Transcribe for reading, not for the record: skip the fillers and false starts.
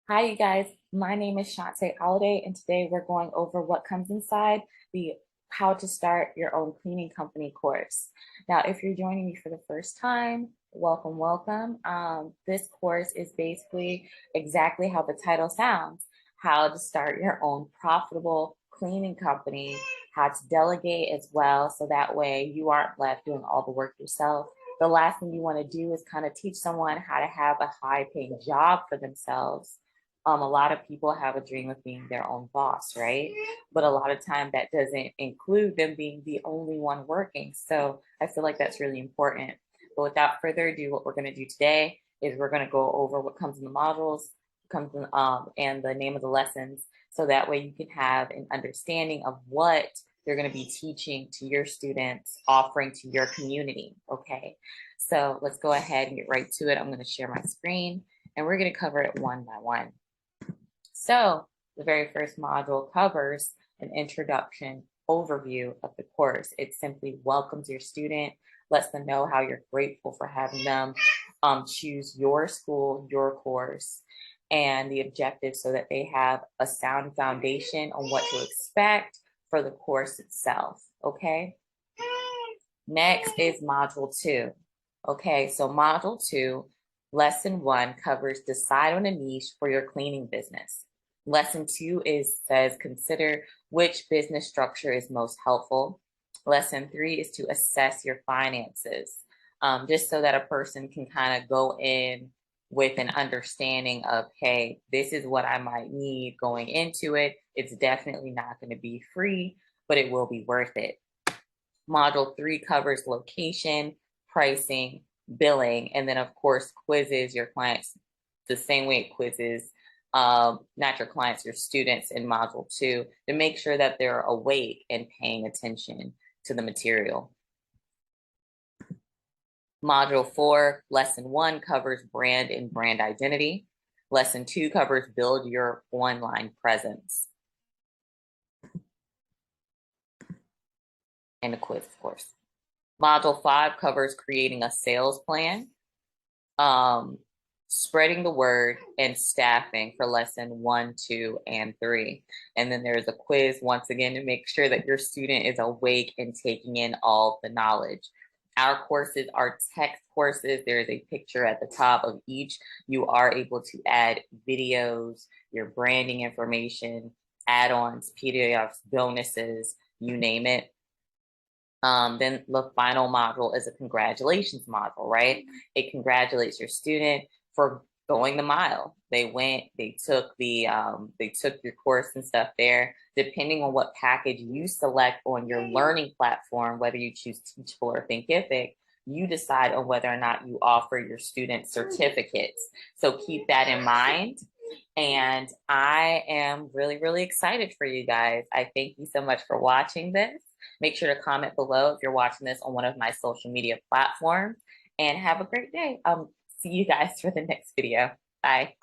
Hi, you guys. My name is Shantae Holiday, and today we're going over what comes inside the How to Start Your Own Cleaning Company course. Now, if you're joining me for the first time, welcome, welcome. This course is basically exactly how the title sounds, how to start your own profitable cleaning company, how to delegate as well, so that way you aren't left doing all the work yourself. The last thing you want to do is kind of teach someone how to have a high paying job for themselves. A lot of people have a dream of being their own boss, right? But a lot of time that doesn't include them being the only one working. So I feel like that's really important. But without further ado, what we're going to do today is we're going to go over what comes in the modules, comes in, and the name of the lessons, so that way you can have an understanding of what they're going to be teaching to your students, offering to your community. Okay, so let's go ahead and get right to it. I'm going to share my screen, and we're going to cover it one by one. So the very first module covers an introduction overview of the course. It simply welcomes your student, lets them know how you're grateful for having them choose your school, your course, and the objectives so that they have a sound foundation on what to expect for the course itself. Okay. Next is module 2. Okay, so module 2, lesson 1 covers decide on a niche for your cleaning business. Lesson 2 says consider which business structure is most helpful. Lesson 3 is to assess your finances, just so that a person can kind of go in with an understanding of, hey, this is what I might need going into it. It's definitely not going to be free, but it will be worth it. Module 3 covers location, pricing, billing, and then of course quizzes your clients the same way it quizzes not your clients, your students in module 2 to make sure that they're awake and paying attention to the material. Module 4, lesson 1 covers brand and brand identity. Lesson 2 covers build your online presence. And a quiz, of course. Module 5 covers creating a sales plan, spreading the word, and staffing for lesson 1, 2, and 3. And then there's a quiz once again to make sure that your student is awake and taking in all the knowledge. Our courses are text courses. There is a picture at the top of each. You are able to add videos, your branding information, add-ons, PDFs, bonuses, you name it. Then the final module is a congratulations module, right? It congratulates your student for going the mile. They went, they took your course and stuff there. Depending on what package you select on your learning platform, whether you choose Teachable or Thinkific, you decide on whether or not you offer your students certificates. So keep that in mind. And I am really, really excited for you guys. I thank you so much for watching this. Make sure to comment below if you're watching this on one of my social media platforms, and have a great day. See you guys for the next video. Bye.